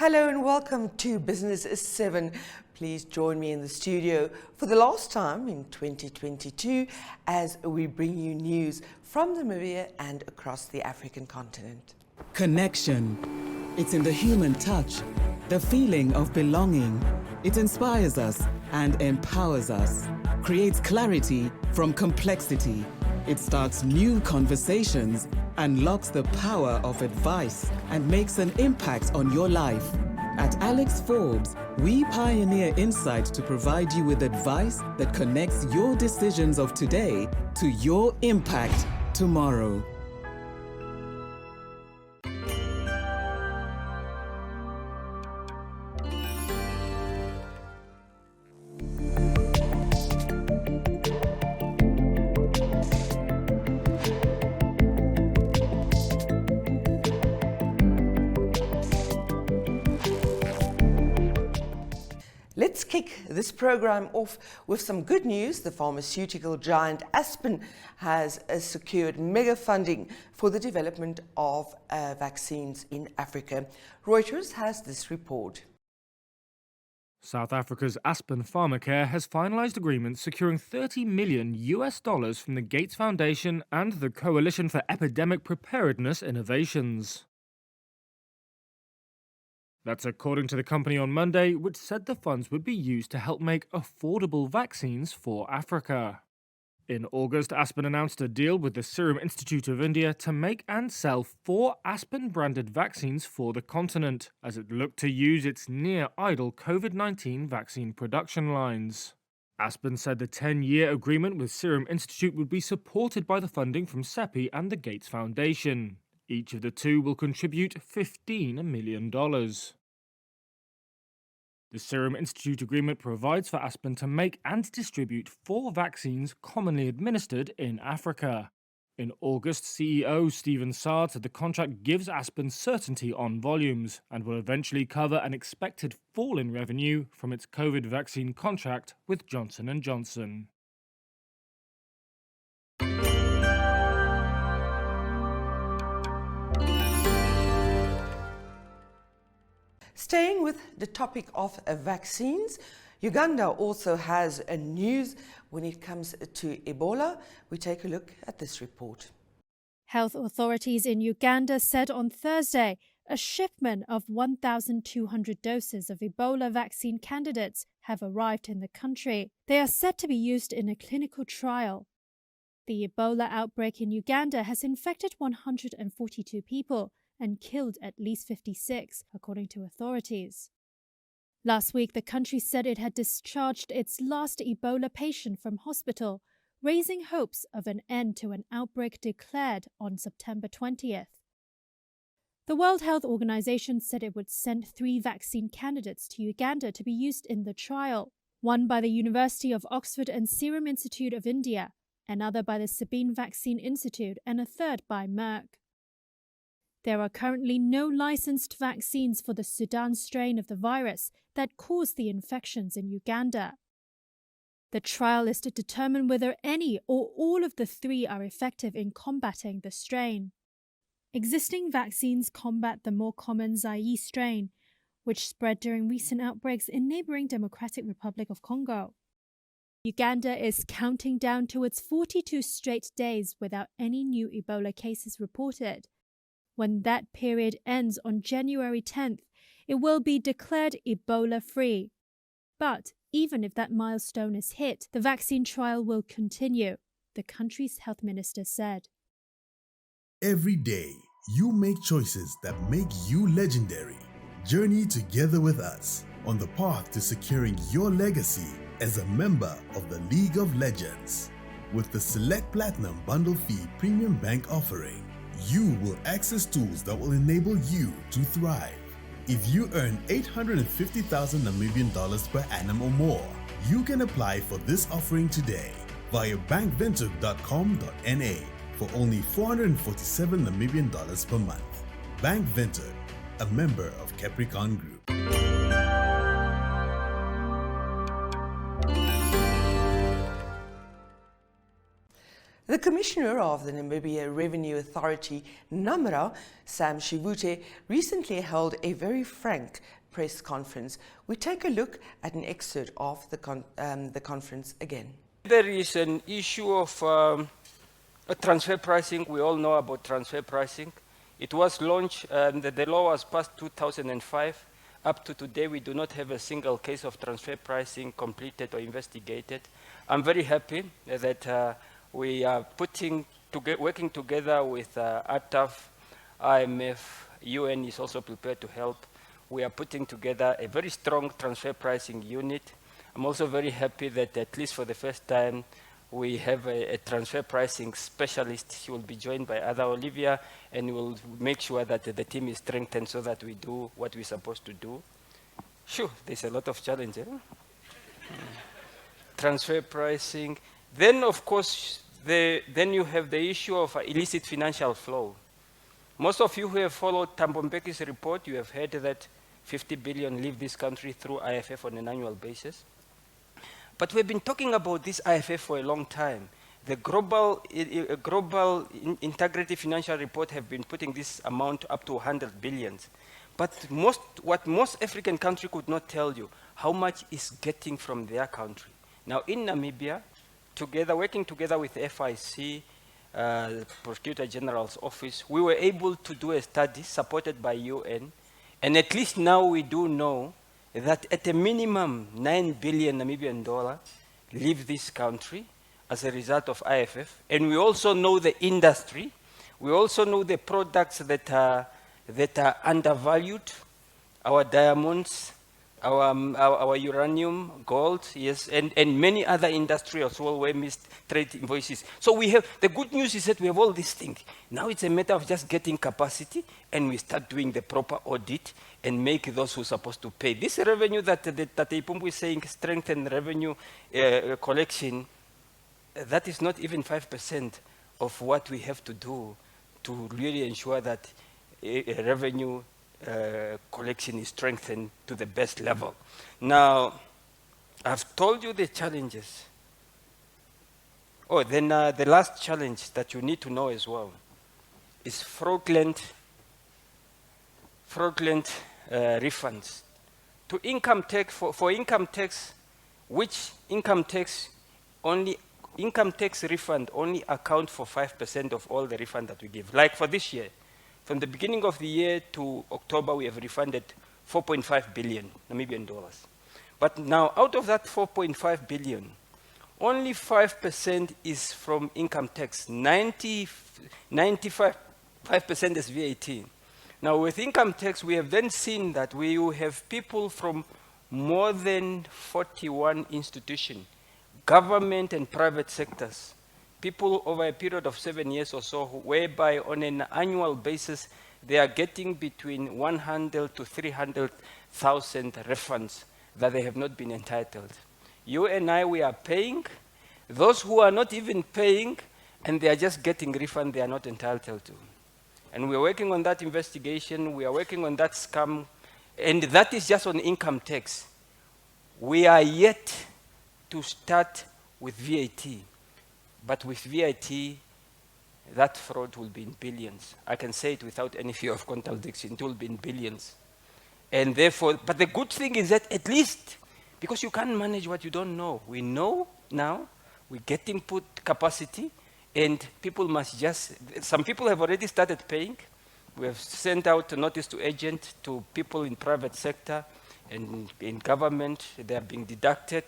Hello and welcome to Business 7. Please join me in the studio for the last time in 2022 as we bring you news from Namibia and across the African continent. Connection. It's in the human touch, the feeling of belonging. It inspires us and empowers us, creates clarity from complexity. It starts new conversations, unlocks the power of advice, and makes an impact on your life. At Alex Forbes, we pioneer insight to provide you with advice that connects your decisions of today to your impact tomorrow. Let's kick this program off with some good news. The pharmaceutical giant Aspen has secured mega funding for the development of vaccines in Africa. Reuters has this report. South Africa's Aspen Pharmacare has finalized agreements securing $30 million from the Gates Foundation and the Coalition for Epidemic Preparedness Innovations. That's according to the company on Monday, which said the funds would be used to help make affordable vaccines for Africa. In August, Aspen announced a deal with the Serum Institute of India to make and sell 4 Aspen-branded vaccines for the continent, as it looked to use its near-idle COVID-19 vaccine production lines. Aspen said the 10-year agreement with Serum Institute would be supported by the funding from CEPI and the Gates Foundation. Each of the two will contribute $15 million. The Serum Institute agreement provides for Aspen to make and distribute 4 vaccines commonly administered in Africa. In August, CEO Stephen Sard said the contract gives Aspen certainty on volumes and will eventually cover an expected fall in revenue from its COVID vaccine contract with Johnson & Johnson. Staying with the topic of vaccines, Uganda also has news when it comes to Ebola. We take a look at this report. Health authorities in Uganda said on Thursday a shipment of 1,200 doses of Ebola vaccine candidates have arrived in the country. They are set to be used in a clinical trial. The Ebola outbreak in Uganda has infected 142 people and killed at least 56, according to authorities. Last week, the country said it had discharged its last Ebola patient from hospital, raising hopes of an end to an outbreak declared on September 20th. The World Health Organization said it would send 3 vaccine candidates to Uganda to be used in the trial, one by the University of Oxford and Serum Institute of India, another by the Sabin Vaccine Institute, and a third by Merck. There are currently no licensed vaccines for the Sudan strain of the virus that caused the infections in Uganda. The trial is to determine whether any or all of the 3 are effective in combating the strain. Existing vaccines combat the more common Zaire strain, which spread during recent outbreaks in neighboring Democratic Republic of Congo. Uganda is counting down to its 42 straight days without any new Ebola cases reported. When that period ends on January 10th, it will be declared Ebola-free. But even if that milestone is hit, the vaccine trial will continue, the country's health minister said. Every day, you make choices that make you legendary. Journey together with us on the path to securing your legacy as a member of the League of Legends. With the Select Platinum Bundle Fee Premium Bank offering, you will access tools that will enable you to thrive. If you earn 850,000 Namibian dollars per annum or more, you can apply for this offering today via bankvinted.com.na for only 447 Namibian dollars per month. Bank Vinted, a member of Capricorn Group. The Commissioner of the Namibia Revenue Authority, NAMRA, Sam Shivute, recently held a very frank press conference. We take a look at an excerpt of the conference again. There is an issue of transfer pricing. We all know about transfer pricing. It was launched, the law was passed 2005. Up to today, we do not have a single case of transfer pricing completed or investigated. I'm very happy that we are working together with ATAF, IMF, UN is also prepared to help. We are putting together a very strong transfer pricing unit. I'm also very happy that at least for the first time, we have a transfer pricing specialist. She will be joined by Ada Olivia, and we'll make sure that the team is strengthened so that we do what we're supposed to do. Sure, there's a lot of challenge. Transfer pricing. Then, of course, then you have the issue of illicit financial flow. Most of you who have followed Thabo Mbeki's report, you have heard that 50 billion leave this country through IFF on an annual basis. But we've been talking about this IFF for a long time. The Global Integrity Financial Report have been putting this amount up to 100 billion. But what most African countries could not tell you, how much is getting from their country. Now in Namibia, working together with the FIC, the Prosecutor General's Office, we were able to do a study supported by UN. And at least now we do know that at a minimum 9 billion Namibian dollar leave this country as a result of IFF. And we also know the industry. We also know the products that are undervalued, our diamonds, our uranium, gold, yes, and many other industries as well where missed trade invoices. So we have, the good news is that we have all these things. Now it's a matter of just getting capacity and we start doing the proper audit and make those who are supposed to pay. This revenue that Ipumbu is saying, strengthen revenue collection, that is not even 5% of what we have to do to really ensure that revenue collection is strengthened to the best level. Now, I've told you the challenges. Oh, then the last challenge that you need to know as well is fraudulent refunds. To income tax, for income tax, which income tax refund only account for 5% of all the refund that we give. Like for this year, from the beginning of the year to October, we have refunded 4.5 billion Namibian dollars. But now, out of that 4.5 billion, only 5% is from income tax. 95% is VAT. Now, with income tax, we have then seen that we will have people from more than 41 institutions, government and private sectors, people over a period of 7 years or so, whereby on an annual basis, they are getting between 100 to 300,000 refunds that they have not been entitled. You and I, we are paying. Those who are not even paying, and they are just getting refund they are not entitled to. And we are working on that investigation. We are working on that scam. And that is just on income tax. We are yet to start with VAT. But with VAT, that fraud will be in billions. I can say it without any fear of contradiction. It will be in billions. And therefore, but the good thing is that at least, because you can't manage what you don't know. We know now, we get input capacity, and people must just, some people have already started paying. We have sent out a notice to agent, to people in private sector and in government. They are being deducted,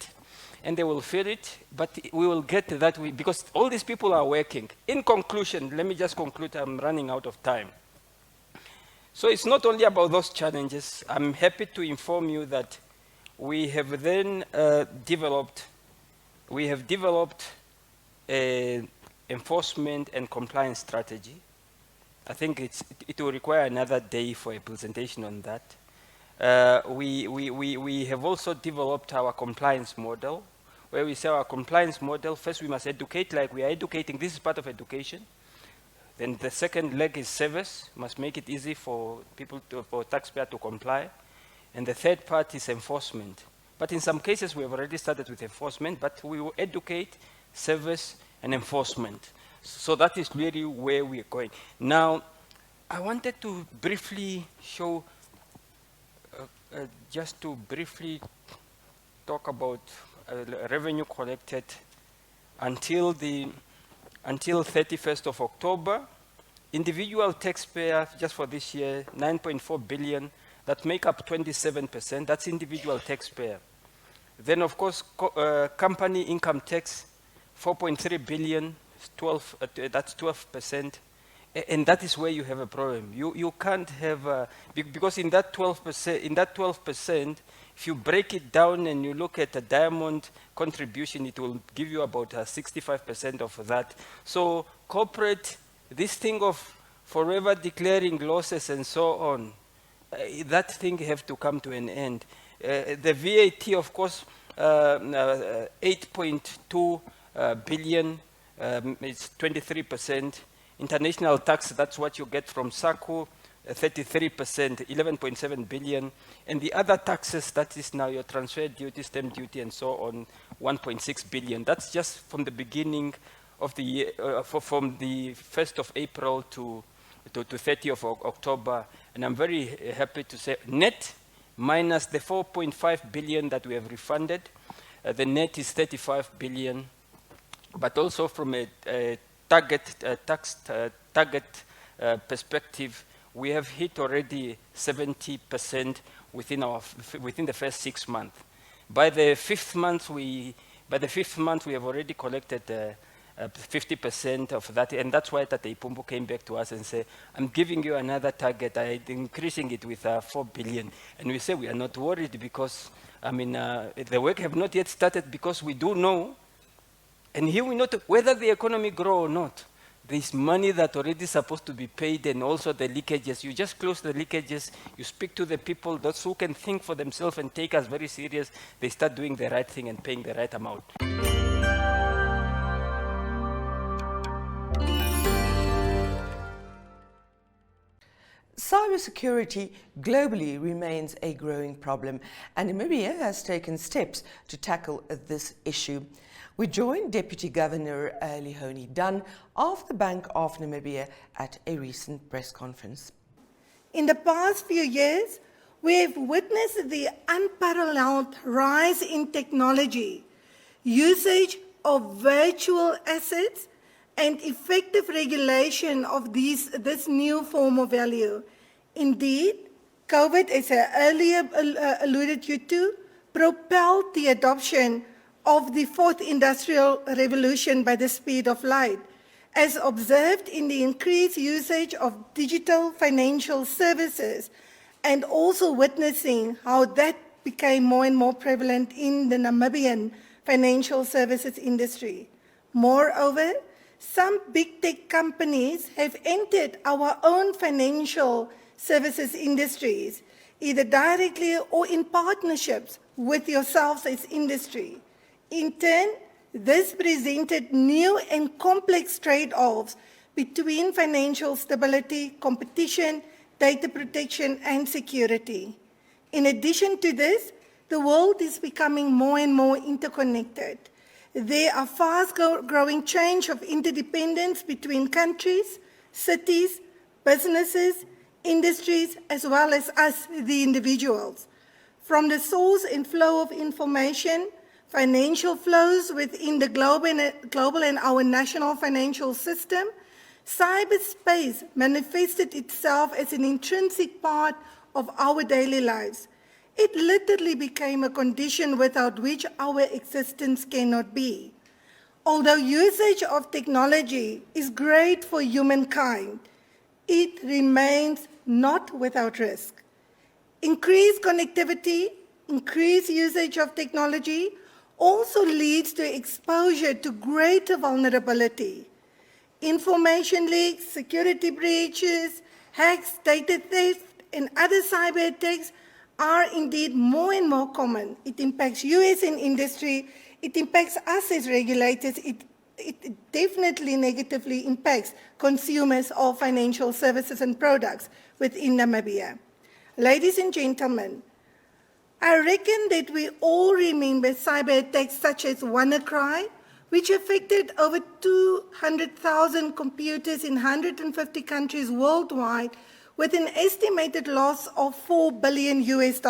and they will feel it, but we will get to that way, because all these people are working. In conclusion, let me just conclude, I'm running out of time. So it's not only about those challenges. I'm happy to inform you that we have then developed an enforcement and compliance strategy. I think it will require another day for a presentation on that. We have also developed our compliance model, where we say our compliance model, first we must educate, like we are educating, this is part of education. Then the second leg is service, must make it easy for people, for taxpayers to comply. And the third part is enforcement. But in some cases, we have already started with enforcement, but we will educate, service, and enforcement. So that is really where we are going. Now, I wanted to briefly show just to briefly talk about revenue collected until 31st of October. Individual taxpayer, just for this year, 9.4 billion, that make up 27%, that's individual taxpayer. Then of course, company income tax, 4.3 billion, that's 12%. And that is where you have a problem. You can't have, because in that 12%, if you break it down and you look at the diamond contribution, it will give you about 65% of that. So corporate, this thing of forever declaring losses and so on, that thing have to come to an end. The VAT, of course, 8.2 billion, it's 23%. International tax, that's what you get from SACU, 33%, 11.7 billion. And the other taxes, that is now your transfer duty, stamp duty, and so on, 1.6 billion. That's just from the beginning of the year, from the 1st of April to 30th of October. And I'm very happy to say net, minus the 4.5 billion that we have refunded, the net is 35 billion. But also from a tax target perspective, we have hit already 70% within the first 6 months. By the fifth month, we have already collected 50% of that, and that's why Tate Ipumbu came back to us and said, I'm giving you another target, I'm increasing it with 4 billion. And we say we are not worried because, I mean, the work have not yet started because we do know, and here we know whether the economy grow or not. There's money that already supposed to be paid, and also the leakages. You just close the leakages, you speak to the people, those who can think for themselves and take us very serious, they start doing the right thing and paying the right amount. Cybersecurity globally remains a growing problem, and Namibia has taken steps to tackle this issue. We joined Deputy Governor Lihoni Dunn of the Bank of Namibia at a recent press conference. In the past few years, we have witnessed the unparalleled rise in technology, usage of virtual assets, and effective regulation of this new form of value. Indeed, COVID, as I earlier alluded to, propelled the adoption of the fourth industrial revolution by the speed of light, as observed in the increased usage of digital financial services, and also witnessing how that became more and more prevalent in the Namibian financial services industry. Moreover, some big tech companies have entered our own financial services industries, either directly or in partnerships with yourselves as industry. In turn, this presented new and complex trade-offs between financial stability, competition, data protection, and security. In addition to this, the world is becoming more and more interconnected. There are fast-growing chains of interdependence between countries, cities, businesses, industries, as well as us, the individuals. From the source and flow of information, financial flows within the global and our national financial system, cyberspace manifested itself as an intrinsic part of our daily lives. It literally became a condition without which our existence cannot be. Although usage of technology is great for humankind, it remains not without risk. Increased connectivity, increased usage of technology also leads to exposure to greater vulnerability. Information leaks, security breaches, hacks, data theft, and other cyber attacks are indeed more and more common. It impacts you as an industry, it impacts us as regulators, it definitely negatively impacts consumers of financial services and products within Namibia. Ladies and gentlemen, I reckon that we all remember cyber attacks such as WannaCry, which affected over 200,000 computers in 150 countries worldwide, with an estimated loss of $4 billion US.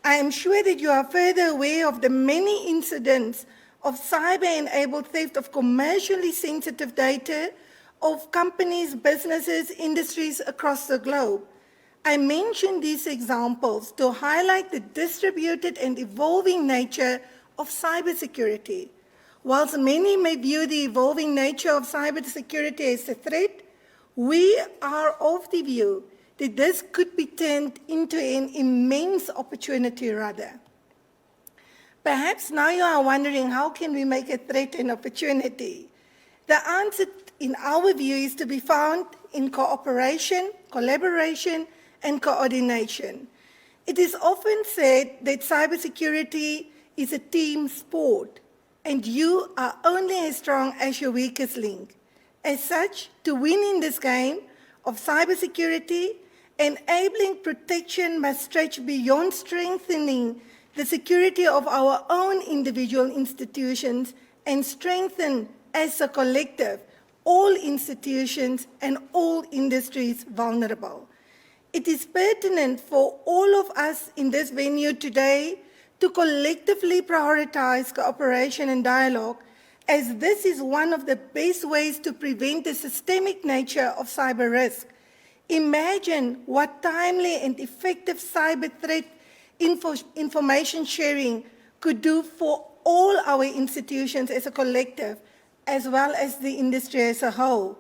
I am sure that you are further aware of the many incidents of cyber-enabled theft of commercially sensitive data of companies, businesses, industries across the globe. I mention these examples to highlight the distributed and evolving nature of cybersecurity. Whilst many may view the evolving nature of cybersecurity as a threat, we are of the view that this could be turned into an immense opportunity rather. Perhaps now you are wondering, how can we make a threat an opportunity? The answer, in our view, is to be found in cooperation, collaboration, and coordination. It is often said that cybersecurity is a team sport, and you are only as strong as your weakest link. As such, to win in this game of cybersecurity, enabling protection must stretch beyond strengthening the security of our own individual institutions and strengthen as a collective all institutions and all industries vulnerable. It is pertinent for all of us in this venue today to collectively prioritize cooperation and dialogue, as this is one of the best ways to prevent the systemic nature of cyber risk. Imagine what timely and effective cyber threat information sharing could do for all our institutions as a collective, as well as the industry as a whole.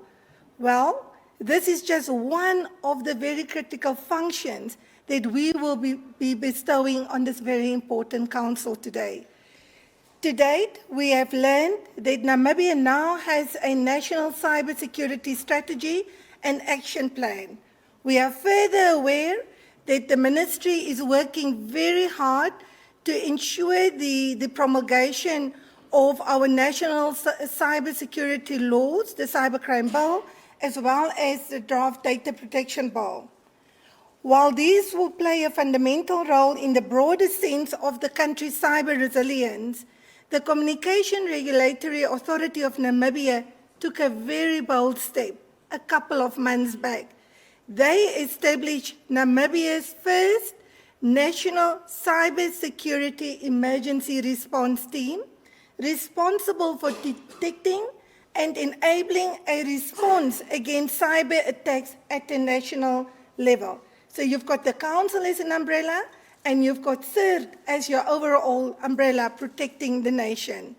Well, this is just one of the very critical functions that we will be bestowing on this very important council today. To date, we have learned that Namibia now has a national cybersecurity strategy and action plan. We are further aware that the ministry is working very hard to ensure the promulgation of our national cybersecurity laws, the Cybercrime Bill, as well as the Draft Data Protection Bill. While these will play a fundamental role in the broader sense of the country's cyber resilience, the Communication Regulatory Authority of Namibia took a very bold step a couple of months back. They established Namibia's first national cybersecurity emergency response team, responsible for detecting and enabling a response against cyber attacks at a national level. So you've got the council as an umbrella, and you've got CERT as your overall umbrella protecting the nation.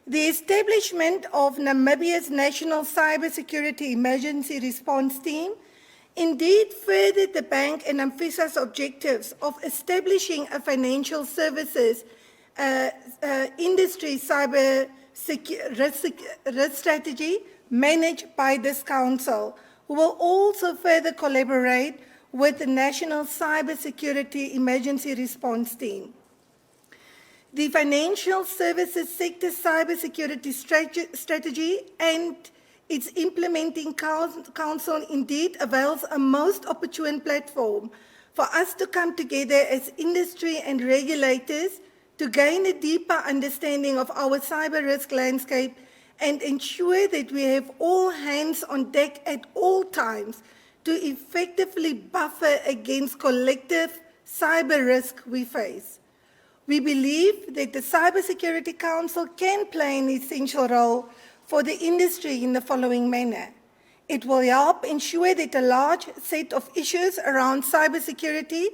The establishment of Namibia's National Cybersecurity Emergency Response Team indeed furthered the bank and AMFISA's objectives of establishing a financial services industry cyber risk strategy managed by this council, who will also further collaborate with the National Cybersecurity Emergency Response Team. The Financial Services Sector Cybersecurity Strategy and its implementing council indeed avails a most opportune platform for us to come together as industry and regulators to gain a deeper understanding of our cyber risk landscape and ensure that we have all hands on deck at all times to effectively buffer against collective cyber risk we face. We believe that the Cybersecurity Council can play an essential role for the industry in the following manner. It will help ensure that a large set of issues around cybersecurity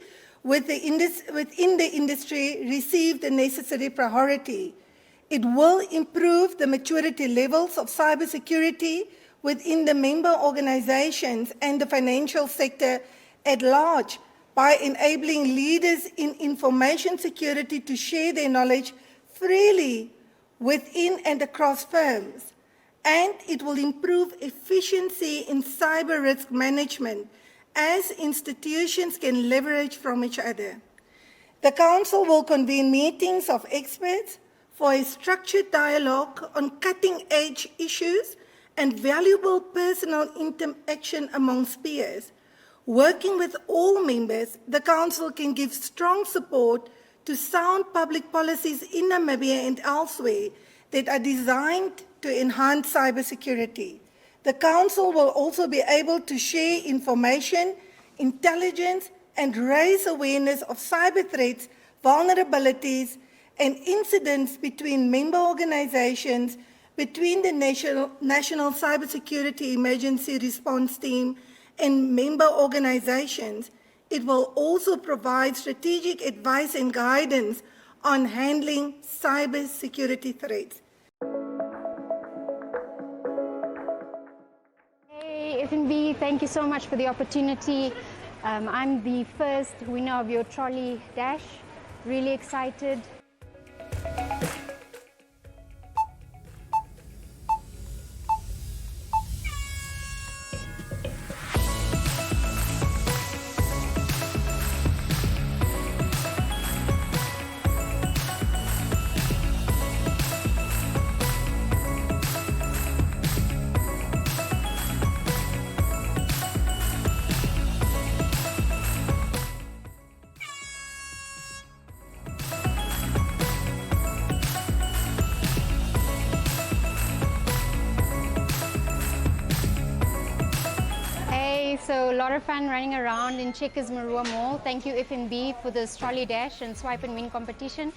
within the industry receive the necessary priority. It will improve the maturity levels of cybersecurity within the member organizations and the financial sector at large by enabling leaders in information security to share their knowledge freely within and across firms. And it will improve efficiency in cyber risk management as institutions can leverage from each other. The Council will convene meetings of experts for a structured dialogue on cutting-edge issues and valuable personal interaction amongst peers. Working with all members, the Council can give strong support to sound public policies in Namibia and elsewhere that are designed to enhance cybersecurity. The Council will also be able to share information, intelligence, and raise awareness of cyber threats, vulnerabilities, and incidents between member organizations, between the National Cybersecurity Emergency Response Team and member organizations. It will also provide strategic advice and guidance on handling cybersecurity threats. Hey, FNB, thank you so much for the opportunity. I'm the first winner of your trolley dash. Really excited. So a lot of fun running around in Checkers Marua Mall. Thank you FNB for this trolley dash and swipe and win competition.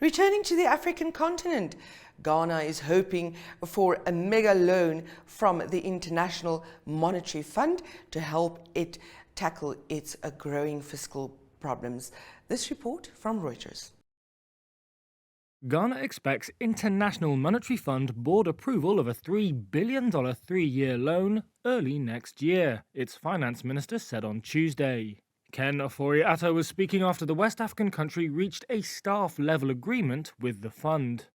Returning to the African continent, Ghana is hoping for a mega loan from the International Monetary Fund to help it tackle its growing fiscal problems. This report from Reuters. Ghana expects International Monetary Fund board approval of a $3 billion three-year loan early next year, its finance minister said on Tuesday. Ken Ofori-Atta was speaking after the West African country reached a staff-level agreement with the fund.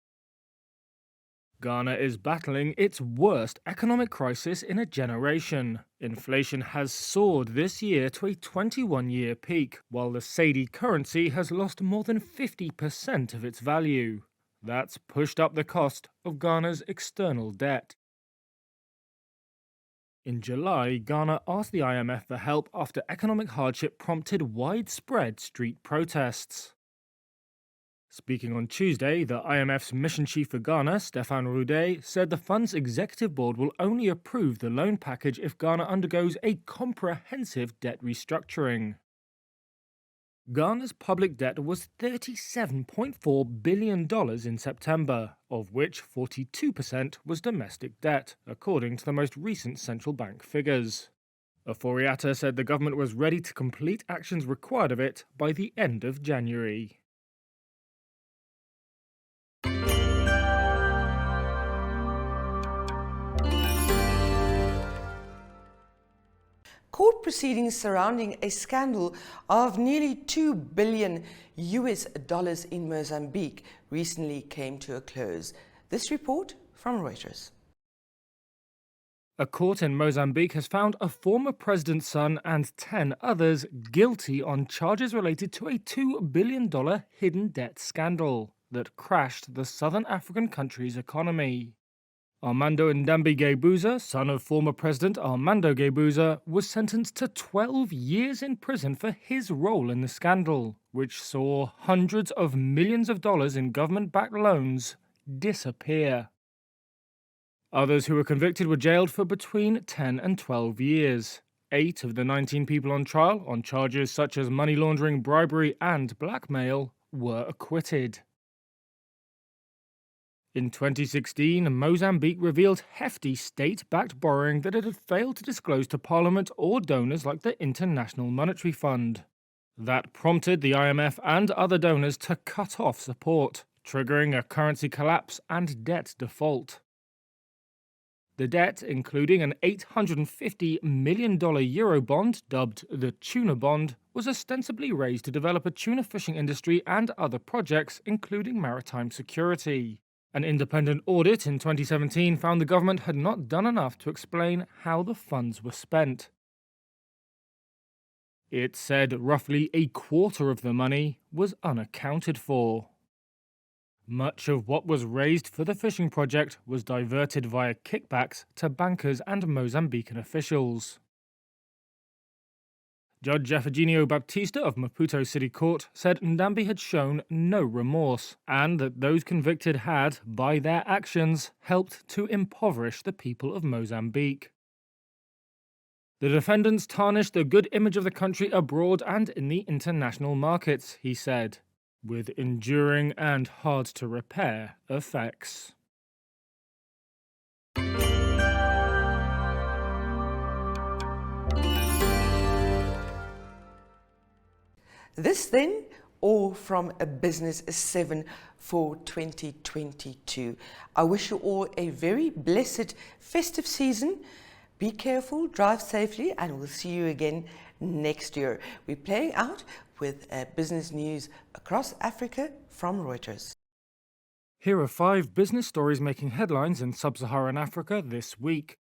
Ghana is battling its worst economic crisis in a generation. Inflation has soared this year to a 21-year peak, while the Cedi currency has lost more than 50% of its value. That's pushed up the cost of Ghana's external debt. In July, Ghana asked the IMF for help after economic hardship prompted widespread street protests. Speaking on Tuesday, the IMF's mission chief for Ghana, Stéphane Roudet, said the fund's executive board will only approve the loan package if Ghana undergoes a comprehensive debt restructuring. Ghana's public debt was $37.4 billion in September, of which 42% was domestic debt, according to the most recent central bank figures. Ofori-Atta said the government was ready to complete actions required of it by the end of January. Court proceedings surrounding a scandal of nearly $2 billion in Mozambique recently came to a close. This report from Reuters. A court in Mozambique has found a former president's son and 10 others guilty on charges related to a $2 billion hidden debt scandal that crashed the southern African country's economy. Armando Ndambi Guebuza, son of former President Armando Guebuza, was sentenced to 12 years in prison for his role in the scandal, which saw hundreds of millions of dollars in government-backed loans disappear. Others who were convicted were jailed for between 10 and 12 years. 8 of the 19 people on trial, on charges such as money laundering, bribery, and blackmail, were acquitted. In 2016, Mozambique revealed hefty state-backed borrowing that it had failed to disclose to Parliament or donors like the International Monetary Fund. That prompted the IMF and other donors to cut off support, triggering a currency collapse and debt default. The debt, including an $850 million Eurobond dubbed the Tuna Bond, was ostensibly raised to develop a tuna fishing industry and other projects, including maritime security. An independent audit in 2017 found the government had not done enough to explain how the funds were spent. It said roughly a quarter of the money was unaccounted for. Much of what was raised for the fishing project was diverted via kickbacks to bankers and Mozambican officials. Judge Effigenio Baptista of Maputo City Court said Ndambi had shown no remorse and that those convicted had, by their actions, helped to impoverish the people of Mozambique. The defendants tarnished the good image of the country abroad and in the international markets, he said, with enduring and hard-to-repair effects. This then, all from a Business 7 for 2022. I wish you all a very blessed festive season. Be careful, drive safely, and we'll see you again next year. We're playing out with business news across Africa from Reuters. Here are 5 business stories making headlines in sub-Saharan Africa this week.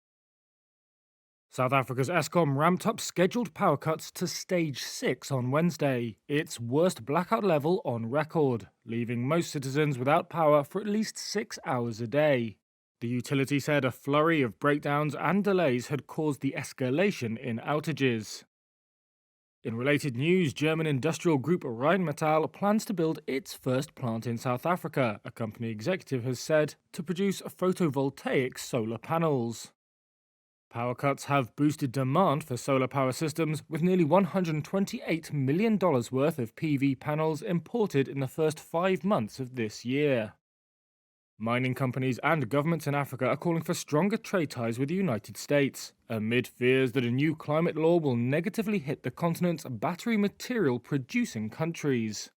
South Africa's Eskom ramped up scheduled power cuts to stage 6 on Wednesday, its worst blackout level on record, leaving most citizens without power for at least 6 hours a day. The utility said a flurry of breakdowns and delays had caused the escalation in outages. In related news, German industrial group Rheinmetall plans to build its first plant in South Africa, a company executive has said, to produce photovoltaic solar panels. Power cuts have boosted demand for solar power systems, with nearly $128 million worth of PV panels imported in the first 5 months of this year. Mining companies and governments in Africa are calling for stronger trade ties with the United States, amid fears that a new climate law will negatively hit the continent's battery material producing countries.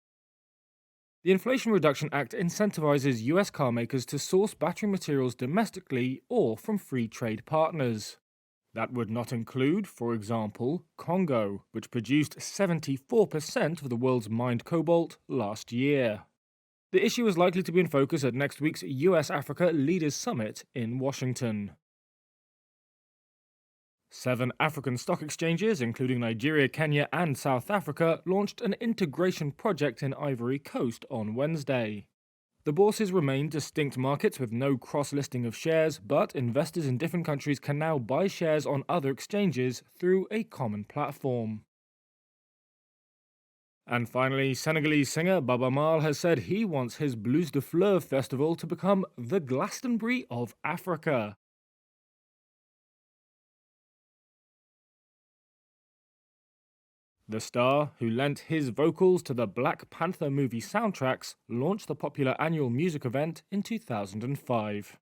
The Inflation Reduction Act incentivizes US car makers to source battery materials domestically or from free trade partners. That would not include, for example, Congo, which produced 74% of the world's mined cobalt last year. The issue is likely to be in focus at next week's US-Africa Leaders Summit in Washington. 7 African stock exchanges, including Nigeria, Kenya and South Africa, launched an integration project in Ivory Coast on Wednesday. The bourses remain distinct markets with no cross-listing of shares, but investors in different countries can now buy shares on other exchanges through a common platform. And finally, Senegalese singer Baaba Maal has said he wants his Blues de Fleuve festival to become the Glastonbury of Africa. The star, who lent his vocals to the Black Panther movie soundtracks, launched the popular annual music event in 2005.